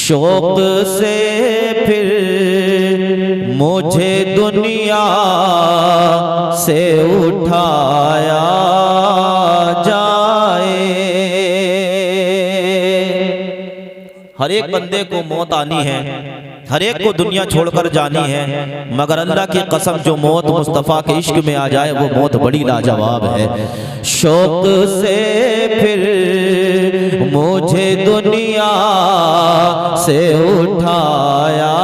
शौक से फिर मुझे दुनिया से उठाया जाए। हर एक बंदे को मौत आनी है, हर एक को दुनिया छोड़कर जानी है, मगर अल्लाह की कसम जो मौत मुस्तफ़ा के इश्क में आ जाए वो मौत बड़ी लाजवाब है। शौक से फिर मुझे दुनिया से उठाया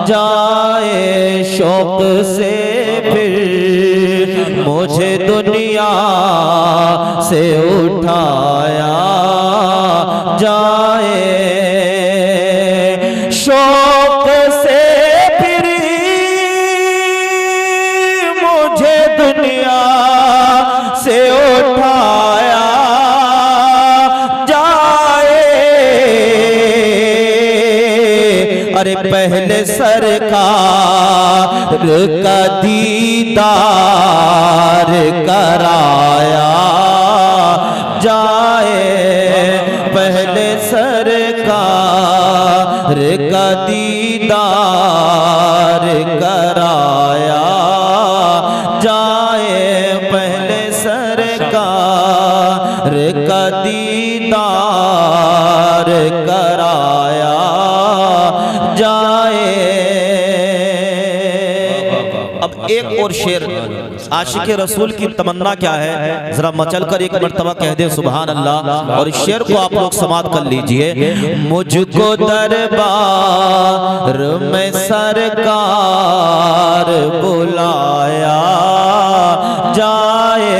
जाए, शौक से फिर मुझे दुनिया से उठाया जाए। शौक से फिर मुझे दुनिया से उठाया जाए। अरे पहले सरकार का दीदार कराया जाए, पहले सरकार का दीदार कराया जाए, पहले सरकार का दीदार कराया जाए। अब एक और शेर आशिक रसूल की तमन्ना क्या है, जरा मचल कर एक मर्तबा कह दे सुभान अल्लाह। और इस शेर को आप लोग समाप्त कर लीजिए। मुझको दरबार में सरकार बुलाया जाए,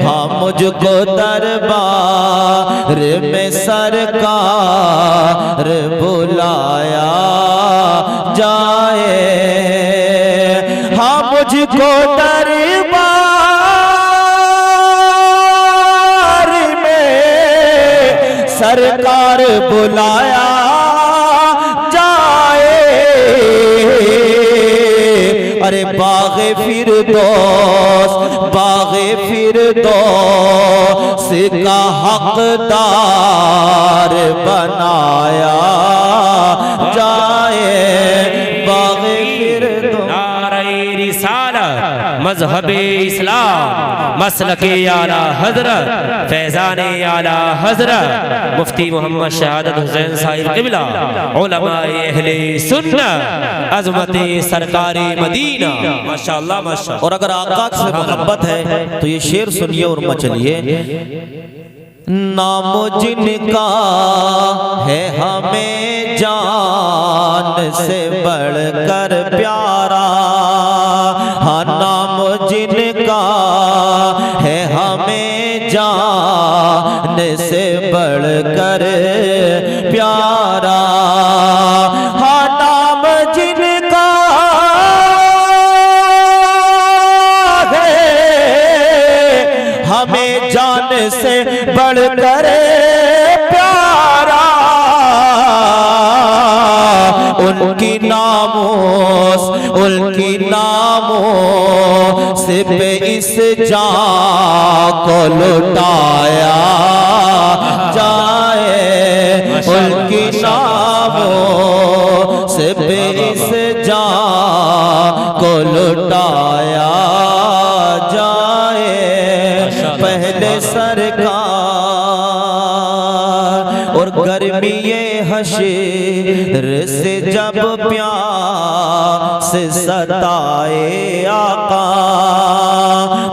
हाँ मुझको दरबार में सरकार बुलाया जाए, हाँ मुझको दरबार में सरकार बुलाया जाए। अरे बाग़े फिरदौस, बाग़े फिरदौस का हकदार बनाया जाए, बाग़े फिरदौस। मज़हब इस्लाम मसलके आला हज़रत फैज़ान आला हज़रत मुफ्ती मोहम्मद शहादत हुसैन साहिब क़िबला उलमाए अहले सुन्नत अज़मत सरकारे मदीना माशाअल्लाह माशाअल्लाह। और अगर आका से मोहब्बत है तो ये शेर सुनिए और मचलिए। नाम जिनका है हमें जान से बढ़कर प्यारा, हाँ नाम जिनका है हमें जान से बढ़कर प्यारा, हाँ नाम जिनका है हमें जान से बढ़कर प्यारा, उनकी नामों उनकी नामों से पे इस जान को लुटाया जाए, उनकी नामों से पे इस जान को लुटाया जाए, पहले सरकार। और गर्मी हशीर से जब प्यास सताए आका,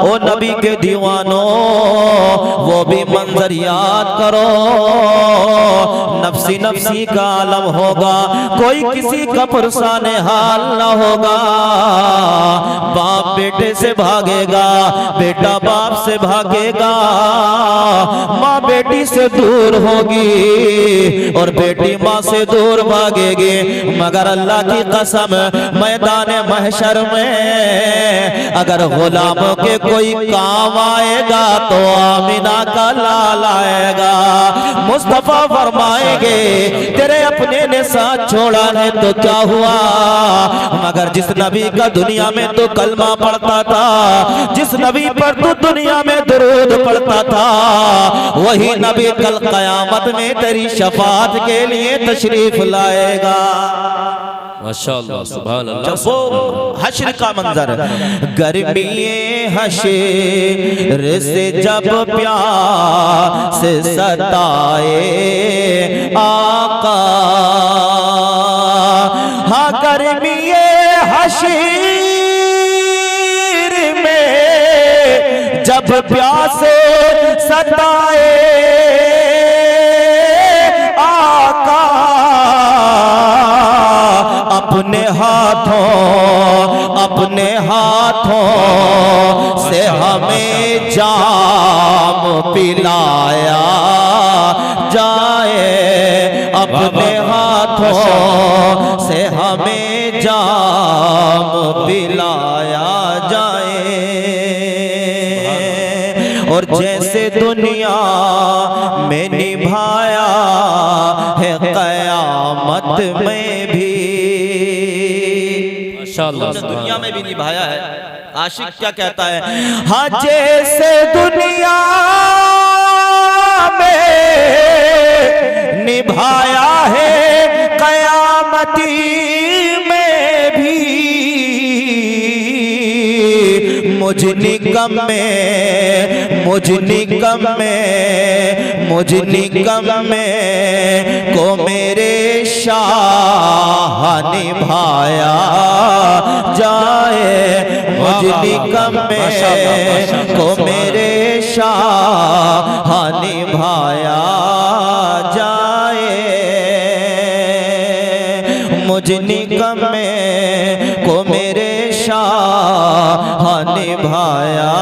ओ नबी के दीवानों वो भी मंजर याद करो। नफसी नफसी का आलम होगा, कोई किसी का पुरसाने हाल ना होगा। बाप बेटे से भागेगा, बेटा बाप से भागेगा, माँ बेटी से दूर होगी और बेटी माँ से दूर भागेगी। मगर अल्लाह की कसम मैदान महशर में अगर गुलामों के कोई काम आएगा तो आमिना का लाल आएगा। मुस्तफा फरमाएंगे तेरे अपने ने साथ छोड़ा है तो क्या हुआ, मगर जिस नबी का दुनिया में तो कलमा पढ़ता था, जिस नबी पर तो दुनिया में दुरूद पढ़ता था, वही नबी कल कयामत में तेरी शफाअत के लिए तशरीफ लाएगा। माशाअल्लाह, सुभान अल्लाह। जब वो हश्र का मंजर, गर्मी हश्र से जब प्यास सताए आका, हाँ गर्मी हश्र में जब प्यास सताए आका, अपने हाथों से हमें जाम पिलाया जाए, अपने हाथों से हमें जाम पिलाया जाए। और जैसे दुनिया में निभाया है कयामत में भी, दुनिया में भी निभाया है। आशिक क्या कहता है, हाँ जैसे दुनिया में निभाया है कयामती में भी, मुझ निगम में को मेरे शाह निभाया जाए, मुझ निगम में को मेरे शाह निभाया जाए, मुझ निगम में को मेरे शाह निभाया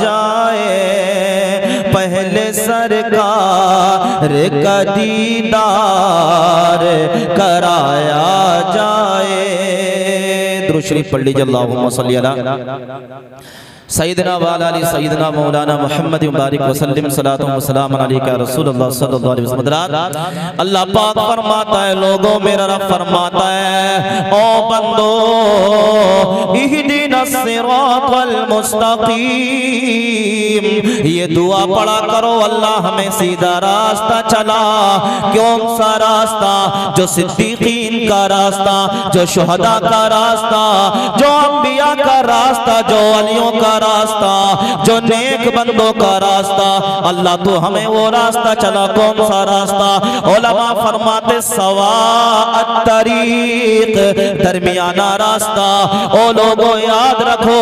जाए। पहले सरकार का दीदार कराया जाए। दुरूद शरीफ पढ़ लीजिए, अल्लाहुम्मा सल्ली अला सैयदना व अला आलि सैयदना मौलाना मुहम्मद मुबारक वसल्लम सलातु व सलाम अलैका रसूलुल्लाह सल्लल्लाहु अलैहि वसल्लम। अल्लाह पाक फरमाता है, लोगों मेरा रब फरमाता है, ओ बंदो इहदिनस सिरातल मुस्तकीम, ये दुआ पढ़ा करो, अल्लाह हमें सीधा रास्ता चला। कौन सा रास्ता? जो सिद्दीकीन का रास्ता, जो शुहदा का रास्ता, जो अंबिया का रास्ता, जो वलियों का रास्ता, जो नेक बंदों का रास्ता। अल्लाह तो हमें वो रास्ता चला। कौन सा रास्ता? उलमा फरमाते सवा अत्तरीक, दरमियाना रास्ता। ओ लोगों याद रखो,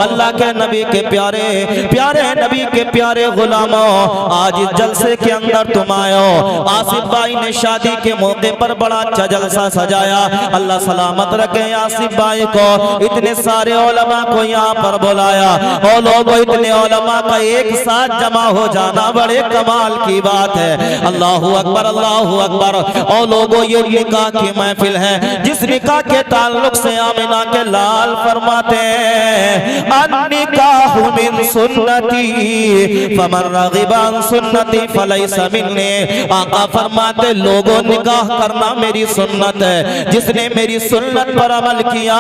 अल्लाह के नबी के प्यारे प्यारे नबी के प्यारे गुलामों, आज इस जलसे के अंदर तुम आयो। आसिफ भाई ने शादी के मौके पर बड़ा अच्छा जलसा सजाया। अल्लाह सलामत रखे आसिफ भाई को, इतने सारे उलमा को यहाँ पर बुलाया। और लोगों इतने उलमा का एक साथ जमा हो जाना बड़े कमाल की बात है। अल्लाहु अकबर, अल्लाहु अकबर। और लोगों ये निकाह की महफिल है, जिस निकाह के ताल्लुक से आमिना के लाल फरमाते हैं, अन्निकाहु मिन सुन्नती फमन रगिबा अन सुन्नती फलैसा मिन्नी। आका फरमाते, लोगों निकाह करना मेरी सुन्नत है, जिसने मेरी सुन्नत पर अमल किया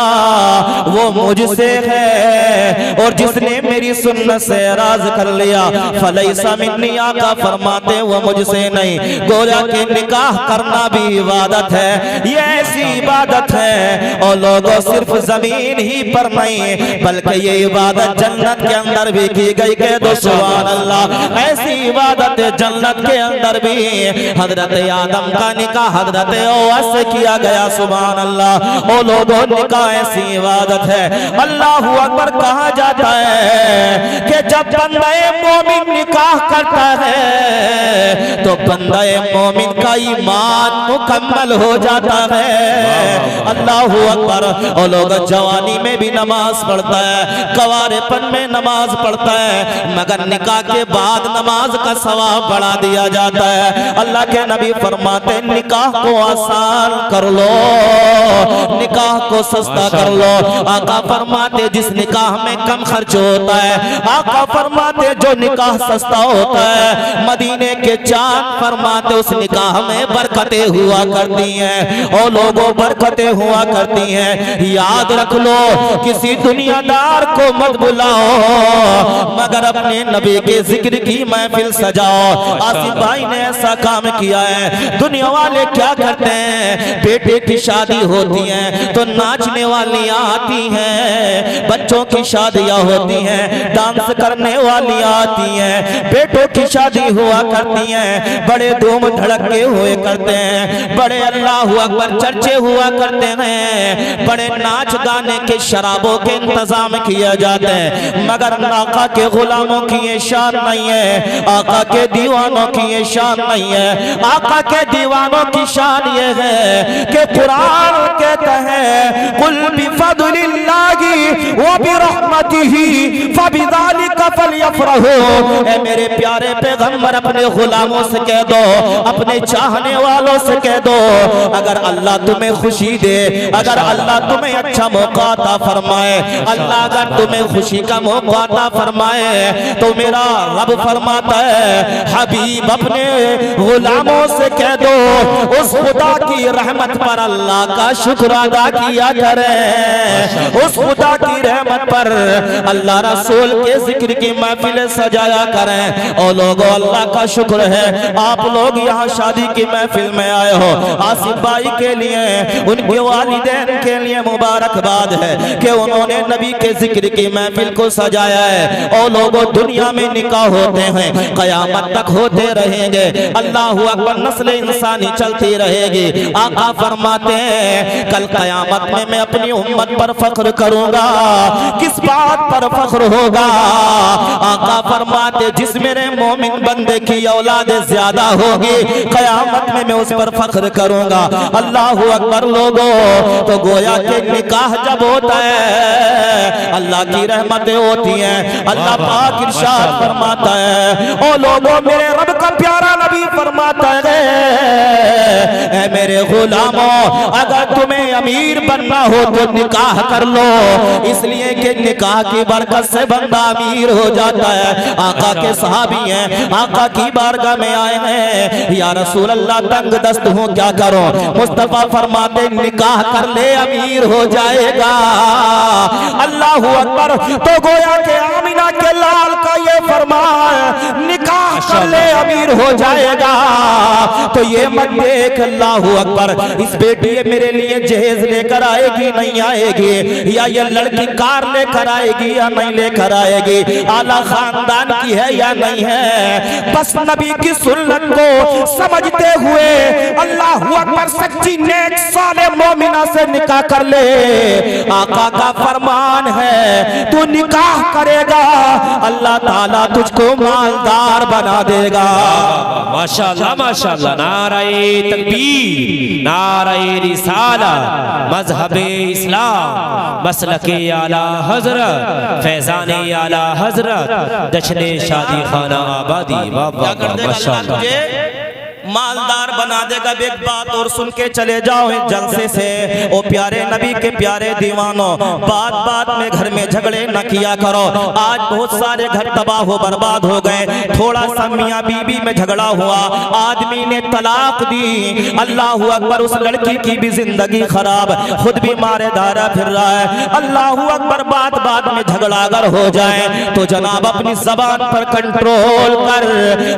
वो मुझसे है, और जिसने मेरी सुन्नत से एराज कर लिया फलैसा मिन्नी। आका फरमाते वो मुझसे नहीं। गोया के निकाह करना भी इबादत है, ये ऐसी इबादत है। और लोगों सिर्फ जमीन ही पर नहीं, बल्कि ये इबादत जन्नत के अंदर भी की गई। कह दो सुभान अल्लाह। ऐसी इबादत जन्नत के अंदर भी हजरत आदम का निकाह हजरत ओवैस से किया गया। सुभान अल्लाह। ओ लोगों, निकाह ऐसी इबादत है। अल्लाहु अकबर। कहा जाता है कि जब बंदा मोमिन निकाह करता है तो बंदा मोमिन का ईमान मुकम्मल हो जाता है। अल्लाहु अकबर। और लोग जवानी में भी नमाज पढ़ता है, कवारेपन में नमाज पढ़ता है, मगर निकाह के बाद नमाज का सवाब बढ़ा दिया जाता है। अल्लाह के नबी फरमाते, निकाह को आसान कर लो, निकाह को सस्ता कर लो। आका फरमाते, जिस निकाह में में कम खर्च होता है। आका फरमाते जो निकाह सस्ता होता है, मदीने के चांद फरमाते उस निकाह में बरकतें हुआ करती हैं और लोगों बरकतें हुआ करती हैं। याद रख लो, किसी दुनियादार को मत बुलाओ मगर अपने नबी के जिक्र की महफिल सजाओ। आसिफ भाई ने ऐसा काम किया है। दुनिया वाले क्या करते हैं, बेटे की शादी होती है तो नाचने वाली आती हैं, बच्चों की शादियां होती हैं डांस करने वाली आती हैं, बेटों की शादी हुआ करती हैं बड़े धूम धड़के हुए करते हैं, बड़े अल्लाह अकबर चर्चे हुआ करते हैं, बड़े नाच गाने के शराबों के इंतजाम किया जाते हैं। मगर आका के गुलामों की ये शान नहीं है, आका के दीवानों की ये शान नहीं है। आका के दीवानों की शान ये है कि कुरान कहता है कुल बिफदलिल्लाहि व बिरहमतिही फबिज़ालिका फलयफ़रहू। ऐ मेरे प्यारे पैगंबर अपने गुलामों से कह दो, अपने चाहने वालों से कह दो, अगर अल्लाह तुम्हें खुशी दे, अगर अल्लाह तुम्हें अच्छा मौका अता फरमाए, अल्लाह अगर तुम्हें खुशी का मौका अता फरमाए तो मेरा रब फरमाता है हबीब अपने गुलामों से कह दो उस खुदा की रहमत पर अल्लाह का शुक्र अदा किया करें, उस खुदा की रहमत पर अल्लाह रसूल के जिक्र की महफिल सजाया करें। और लोगों अल्लाह का शुक्र है आप लोग यहाँ शादी की महफिल में आए हो। आसिफ भाई के लिए, उनके वालिदैन के लिए मुबारकबाद है कि उन्होंने नबी के जिक्र की महफिल को सजाया है। और लोगों दुनिया में निकाह होते हैं, कयामत तक होते रहेंगे, अल्लाह अकबर, नस्ल इंसानी चलती रहेगी। आका फरमाते हैं कल कयामत में मैं अपनी उम्मत पर फख्र करूंगा। किस बात पर फख्र होगा? आका फरमाते जिस मेरे मोमिन बंदे की औलाद ज्यादा होगी कयामत में मैं उस पर फख्र करूंगा। अल्लाह अकबर। लोगों तो गोया के निकाह जब होता है अल्लाह की रहमतें होती हैं। अल्लाह पाक इरशाद फरमाता है ओ लोगों मेरे रब का प्यारा नबी फरमाता है ऐ मेरे गुलामों अगर तुम्हें अमीर बनना हो तो निकाह कर लो, इसलिए कि निकाह की बरकत से बंदा अमीर हो जाता है। आका के सहाबी हैं, आका की बारगाह में आए हैं, या रसूल अल्लाह तंग दस्त हूँ क्या करूं? मुस्तफा फरमाते निकाह कर ले अमीर हो जाएगा। अल्लाह अकबर। तो गोया के आमिना के लाल का ये फरमान निकाह कर ले अमीर हो जाएगा। तो ये मत देख अल्लाह अकबर इस बेटी मेरे लिए जहेज लेकर आएगी नहीं आएगी, या ये लड़की कार लेकर आएगी या नहीं लेकर आएगी, आला खानदान की है या नहीं है, बस नबी की सुन्नत को समझते हुए अल्लाह अकबर सच्ची नेक साले मोमिना से निकाह कर ले। आका का फरमान है तू निकाह करेगा अल्लाह ताला तुझको मालदार बना देगा। माशाअल्लाह माशाअल्लाह। नाराए तकबीर, नाराए रिसाला, मजहबे इस्लाम, मसलके आला हजरत, फैजाने आला हजरत, जश्ने शादी खाना आबादी। वाह वाह माशाअल्लाह। मालदार बना देगा। एक बात और सुन के चले जाओ इस जलसे से, ओ प्यारे नबी के प्यारे दीवानों, बात बात में घर में झगड़े न किया करो। आज बहुत सारे घर तबाह हो बर्बाद हो गए। थोड़ा सा मियाँ बीबी में झगड़ा हुआ, आदमी ने तलाक दी, अल्लाह अकबर उस लड़की की भी जिंदगी खराब, खुद भी मारे धारा फिर रहा है। अल्लाह अकबर। बात बात में झगड़ा अगर हो जाए तो जनाब अपनी जबान पर कंट्रोल कर,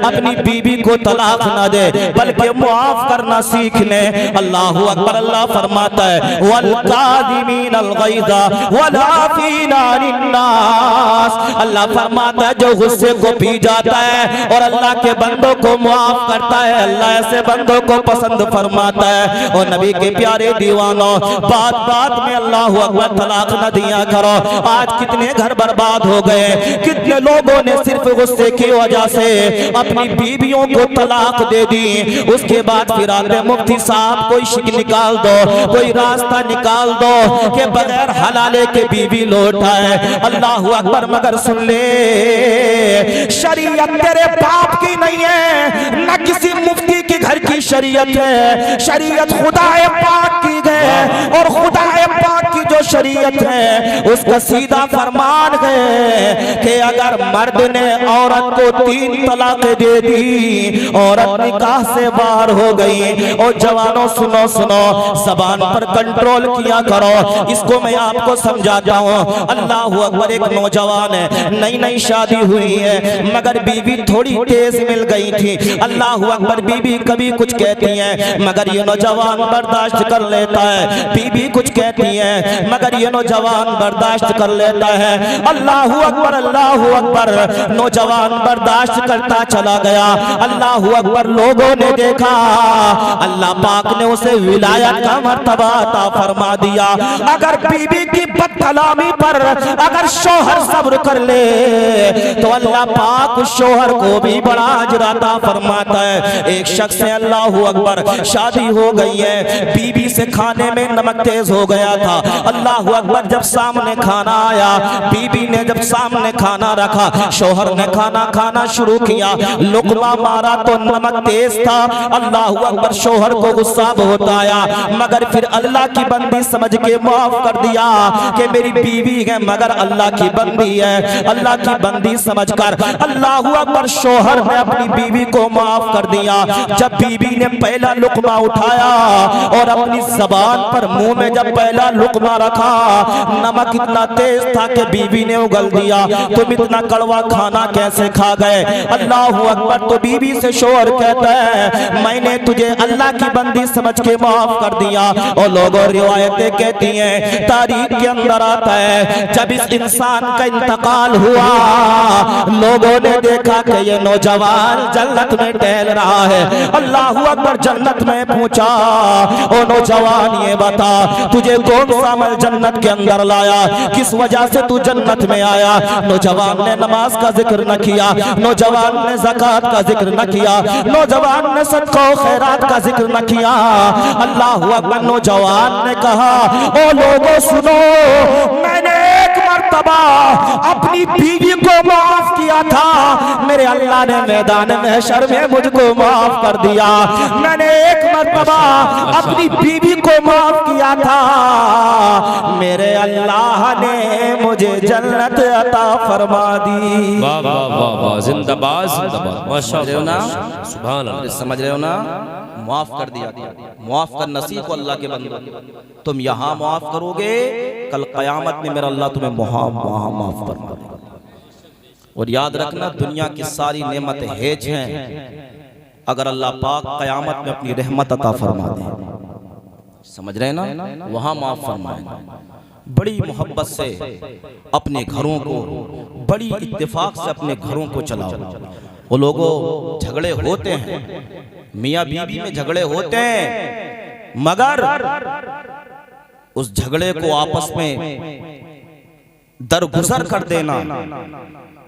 अपनी बीबी को तलाक न दे बल्कि मुआफ करना सीख ले। अल्लाह अकबर। अल्लाह फरमाता है वल काज़िमीनल गैज़ा वल आफ़ीना अन्नास। अल्लाह फरमाता है जो गुस्से को पी जाता है और अल्लाह के बंदों को मुआफ करता है, अल्लाह ऐसे बंदों को पसंद फरमाता है। और नबी के प्यारे दीवानों, बात बात में अल्लाह अकबर तलाक न दिया करो। आज कितने घर बर्बाद हो गए, कितने लोगों ने सिर्फ गुस्से की वजह से अपनी बीवियों को तलाक दे दी। उसके बाद फिर आते मुफ्ती साहब कोई शिक निकाल दो, कोई रास्ता निकाल दो कि बगैर हलाले के बीवी लौट आए। अल्लाह अकबर। मगर सुन ले, शरीयत तेरे बाप की नहीं है, न किसी मुफ्ती के घर की शरीयत है, शरीयत खुदा पाक की है। और खुदा पाक की जो जो शरीयत है उसका सीधा फरमान है कि अगर मर्द ने औरत को 3 तलाक दे दी, औरत निकाह से बाहर हो गई। और जवानों सुनो सुनो, ज़बान पर कंट्रोल किया करो। इसको मैं आपको समझाता हूँ। अल्लाह अकबर, एक नौजवान है, नई नई शादी हुई है, मगर बीवी थोड़ी तेज मिल गई थी। अल्लाह अकबर, बीवी कभी कुछ कहती है मगर ये नौजवान बर्दाश्त कर लेता है। बीवी कुछ कहती है मगर ये नौजवान बर्दाश्त कर लेता है। अल्लाह अकबर, अल्लाह अकबर। नौजवान बर्दाश्त करता चला गया। अल्लाह अकबर, लोगों ने देखा, अल्लाह पाक ने उसे विलायत का मर्तबा अता फरमा दिया। अगर बीवी की बदकलामी पर अगर शौहर सब्र कर ले तो अल्लाह पाक उस शौहर को भी बड़ा अजर अता फरमाता है। एक शख्स से अल्लाह अकबर शादी हो गई है, बीवी से खाने में नमक तेज हो गया था। अल्लाह अकबर, जब सामने खाना आया, बीवी ने जब सामने खाना रखा, शौहर ने खाना खाना शुरू किया, लुकमा मारा तो नमक तेज था। अल्लाह अकबर, शौहर को गुस्सा बहुत आया, मगर फिर अल्लाह की बंदी समझ के माफ कर दिया कि मेरी बीवी है मगर अल्लाह की बंदी है। अल्लाह की बंदी समझकर अल्लाह अकबर, शौहर ने अपनी बीवी को माफ कर दिया। जब बीवी ने पहला लुकमा उठाया और अपनी ज़बान पर मुंह में जब पहला लुकमा रखा, नमक इतना तेज था कि बीवी ने उगल दिया। तुम इतना कड़वा खाना कैसे खा गए? अल्लाह अकबर। तो बीवी से शौहर कहता है मैंने तुझे अल्लाह की बंदी समझ के माफ कर दिया। और लोगों रिवायतें कहती हैं, तारीख के अंदर आता है, जब इस इंसान का इंतकाल हुआ, लोगों ने देखा कि ये नौजवान जन्नत में टहल रहा है। अल्लाह अकबर, जन्नत में पूछा, ओ नौजवान ये बता तुझे कौन सा अमल जन्नत के अंदर लाया, किस वजह से तू जन्नत में आया? नौजवान ने नमाज का जिक्र न किया, नौजवान ने ज़कात का जिक्र न किया, नौजवान ने सदका और खैरात का जिक्र न किया। अल्लाह अकबर, नौजवान ने कहा, ओ लोगों सुनो, मैंने एक मर्तबा अपनी बीवी को माफ किया था, मेरे अल्लाह ने मैदान महशर में मुझको माफ कर दिया। मैंने एक मर्तबा अपनी बीवी को माफ किया था, मेरे अल्लाह ने मुझे जन्नत अता फरमा दी। वाह वाह वाह वाह, जिंदाबाद जिंदाबाद, माशाअल्लाह, सुभान अल्लाह। समझ रहे हो ना? माफ कर दिया, माफ कर नसीब को अल्लाह के बंदे। तुम यहाँ माफ करोगे, कल कयामत में मेरा अल्लाह तुम्हें वहाँ माफ फरमा देगा। और याद रखना, दुनिया की सारी नेमतें हेज हैं, अगर अल्लाह पाक कयामत में अपनी रहमत अता फरमा दे, समझ रहे ना, वहाँ माफ फरमाएगा। बड़ी मोहब्बत से अपने घरों को, बड़ी इत्तेफाक से अपने घरों को चलाओ। वो लोगों झगड़े होते हैं, मियाँ बीवी में झगड़े होते हैं, मगर उस झगड़े को आपस में दरगुजर कर देना।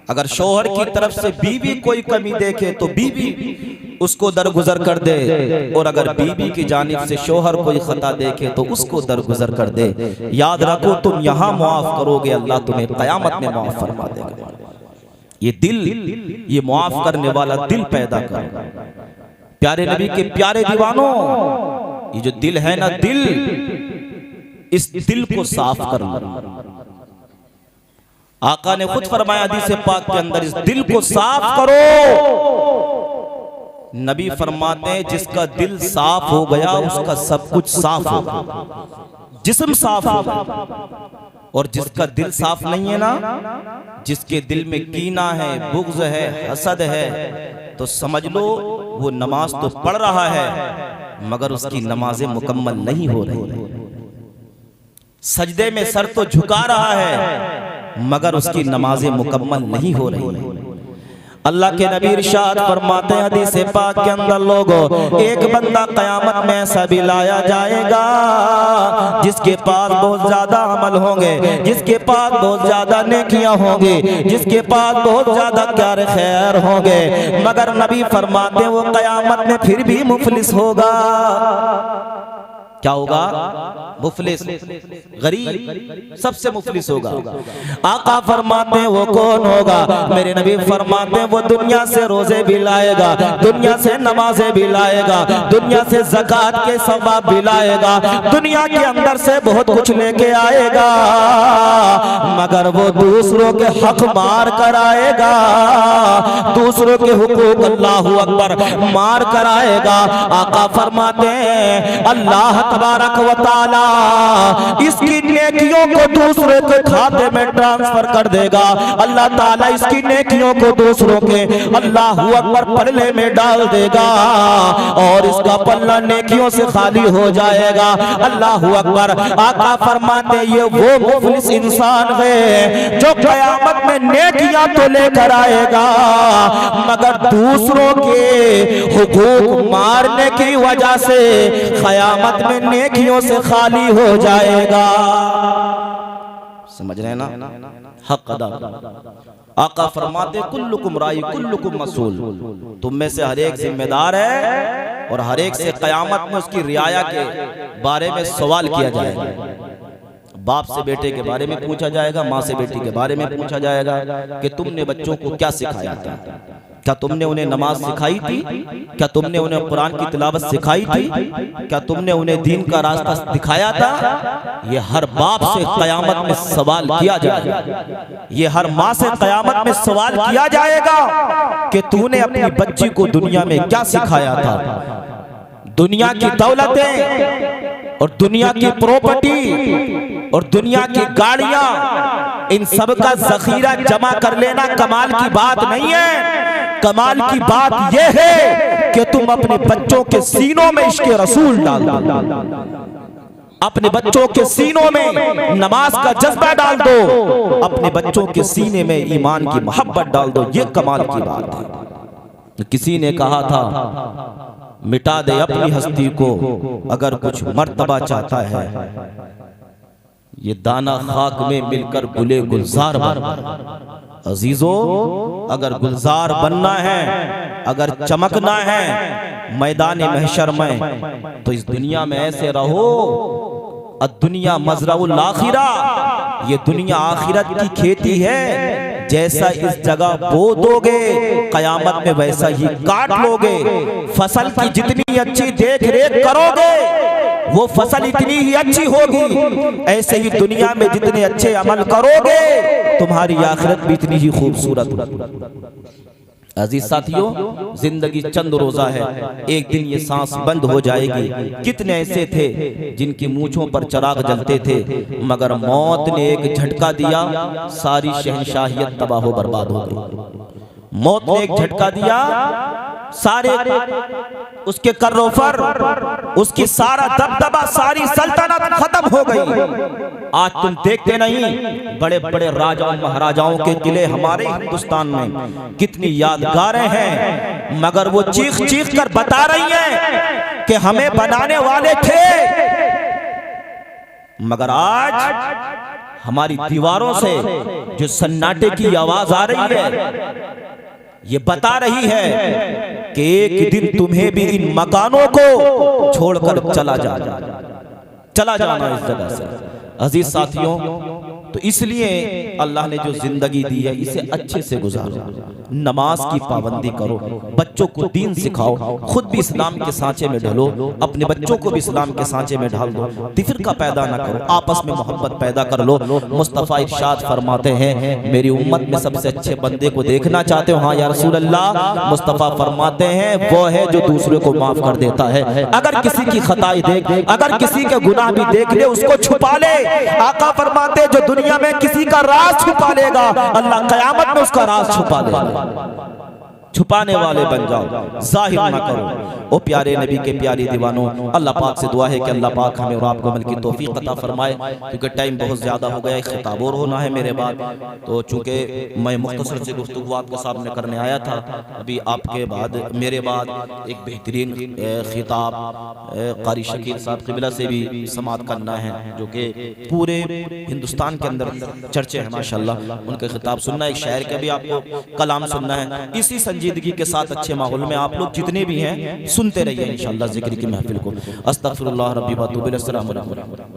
अगर शौहर की तरफ से बीवी कोई कमी देखे तो बीवी उसको दरगुजर कर दे, और अगर बीवी की जानिब से शौहर कोई खता देखे तो उसको दरगुजर कर दे। याद रखो, तुम यहाँ माफ करोगे, अल्लाह तुम्हें कयामत में माफ फरमा देगा। ये दिल, ये माफ करने वाला दिल पैदा कर। प्यारे नबी के प्यारे दीवानों, ये जो दिल है ना, दिल, इस दिल को साफ कर लो। आका ने खुद फरमाया हदीस पाक के अंदर, इस दिल को साफ करो। नबी फरमाते हैं, जिसका दिल साफ हो गया उसका सब कुछ साफ हो, जिस्म साफ हो। और जिसका दिल साफ नहीं है ना, जिसके दिल में कीना है, बुग़्ज़ है, हसद है, तो समझ लो वो नमाज तो पढ़ रहा है मगर उसकी नमाजें मुकम्मल नहीं हो रही। सजदे में सर तो झुका रहा है मगर उसकी नमाजें मुकम्मल नहीं हो रही। अल्लाह के नबी इरशाद फरमाते हैं हदीस पाक के अंदर, लोगों एक बंदा कयामत में ऐसा भी लाया जाएगा जिसके पास बहुत ज्यादा अमल होंगे, जिसके पास बहुत ज्यादा नेकियां होंगी, जिसके पास बहुत ज्यादा कार खैर होंगे, मगर नबी फरमाते हैं वो कयामत में फिर भी मुफलिस होगा। क्या होगा? मुफलिस, गरीब, सबसे मुफलिस होगा। आका फरमाते वो कौन होगा? मेरे नबी फरमाते वो दुनिया से रोजे भी लाएगा, दुनिया से नमाजें भी लाएगा, दुनिया से ज़कात के सवाब भी लाएगा, दुनिया के अंदर से बहुत कुछ लेके आएगा, मगर वो दूसरों के हक मार कर आएगा, दूसरों के हुकूक अल्लाहु अकबर मार कर आएगा। आका फरमाते हैं अल्लाह तबारक व तआला इसकी नेकियों को दूसरों के खाते में ट्रांसफर कर देगा। अल्लाह ताला इसकी नेकियों को दूसरों के अल्लाहु अकबर पल्ले में डाल देगा और इसका पल्ला नेकियों से खाली हो जाएगा। अल्लाहु अकबर। आका फरमाते ये वो मुफलिस इंसान है जो क़यामत में नेकियां तो लेकर आएगा मगर दूसरों के हुकूक मारने की वजह से क़यामत में नेकियों से खाली हो जाएगा। समझ रहे हैं ना? हक अदा। आका फरमाते कुल्लुकुम राई कुल्लुकुम मसूल, तुम में से हर एक जिम्मेदार है और हर एक से क़यामत में उसकी रियाया के बारे में सवाल किया जाएगा। बाप से बेटे के बारे में पूछा जाएगा, माँ से बेटी के बारे में पूछा जाएगा कि तुमने बच्चों को क्या सिखाया था, क्या तुमने उन्हें नमाज सिखाई थी, क्या तुमने उन्हें कुरान की तिलावत सिखाई थी, क्या तुमने उन्हें दीन का रास्ता दिखाया था। ये हर बाप से क़यामत में सवाल किया जाएगा, ये हर माँ से क़यामत में सवाल किया जाएगा कि तूने अपनी बच्ची को दुनिया में क्या सिखाया था। दुनिया की दौलतें और दुनिया की प्रॉपर्टी और दुनिया की गाड़ियां, इन सब का जखीरा जमा कर लेना कमाल की बात नहीं है। कमाल की बात यह है कि तुम अपने बच्चों के सीनों में इश्क़ रसूल डाल दो, अपने बच्चों के सीनों में नमाज का जज्बा डाल दो, अपने बच्चों के सीने में ईमान की मोहब्बत डाल दो। ये कमाल की बात है। किसी ने कहा था मिटा दे अपनी हस्ती को अगर कुछ मर्तबा चाहता है, ये दाना खाक में मिलकर गुले गुलजार बन। अजीजों, अगर गुलजार बनना है, अगर चमकना है मैदान महशर में, तो इस दुनिया में ऐसे रहो दुनिया मजराउल आखिरा, ये दुनिया आखिरत की खेती है। जैसा इस जगह बो दोगे क़यामत में वैसा ही काट लोगे। फसल की जितनी अच्छी देख रेख करोगे वो फसल इतनी ही अच्छी होगी। ऐसे ही दुनिया में जितने अच्छे अमल करोगे तुम्हारी आखिरत भी इतनी ही खूबसूरत। अजीज साथियों, जिंदगी चंद रोजा है, एक दिन ये सांस बंद हो जाएगी। कितने ऐसे थे जिनकी मूंछों पर चिराग जलते थे मगर मौत ने एक झटका दिया, सारी शहंशाहियत तबाह हो बर्बाद हो गई। मौत ने एक झटका दिया, सारे उसके कर्रोफर, उसकी सारा दबदबा, सारी सल्तनत खत्म हो गई। आज तुम देखते नहीं बड़े बड़े राजाओं महाराजाओं के किले हमारे हिंदुस्तान में कितनी यादगारें हैं, मगर वो चीख चीख कर बता रही हैं कि हमें बनाने वाले थे। मगर आज हमारी दीवारों से जो सन्नाटे की आवाज आ रही है ये बता रही है कि एक दिन तुम्हें भी इन मकानों को छोड़कर चला जाना इस जगह से। अजीज साथियों, तो इसलिए अल्लाह ने जो जिंदगी दी है इसे अच्छे से गुजारो, नमाज की पाबंदी करो, बच्चों को दीन सिखाओ, खुद भी इस्लाम के सांचे में ढलो, अपने बच्चों को भी इस्लाम के सांचे में ढाल दो। तिफरका पैदा ना करो, आपस में मोहब्बत पैदा कर लो। मुस्तफ़ा इरशाद फरमाते हैं मेरी उम्मत में सबसे अच्छे बंदे को देखना चाहते हो? हाँ या रसूल अल्लाह। मुस्तफ़ा फरमाते हैं वो है जो दूसरे को माफ कर देता है। अगर किसी की खताई देख, अगर किसी के गुनाह भी देख ले उसको छुपा ले। आका फरमाते जो दुनिया में किसी का राज छुपा लेगा अल्लाह क़यामत में उसका राज छुपा लेगा। छुपाने वाले बन जाओ, जाहिर ना करो। ओ प्यारे नबी के प्यारे दीवानों, अल्लाह पाक से दुआ है कि अल्लाह पाक हमें और आपको अमल की तौफीक अता फरमाए, क्योंकि टाइम बहुत ज़्यादा हो गया है, खिताब और होना है मेरे बाद। तो चूँकि मैं मुख्तसर से गुफ्तगू आपके सामने करने आया था, अभी आपके बाद मेरे बाद एक बेहतरीन खिताब कारी शकील साहब क़िबला से भी समाअत करना है, जो कि पूरे हिंदुस्तान के अंदर चर्चे हैं माशाअल्लाह। उनके खिताब सुनना, एक शायर का भी आपको कलाम सुनना है। इसी संजीदगी के साथ अच्छे माहौल में आप लोग जितने भी हैं सुनते रहिए इंशाअल्लाह जिक्र की महफिल को। अस्तगफिरुल्लाह रब्बी व अतूबु इलैहि। अस्सलामु अलैकुम।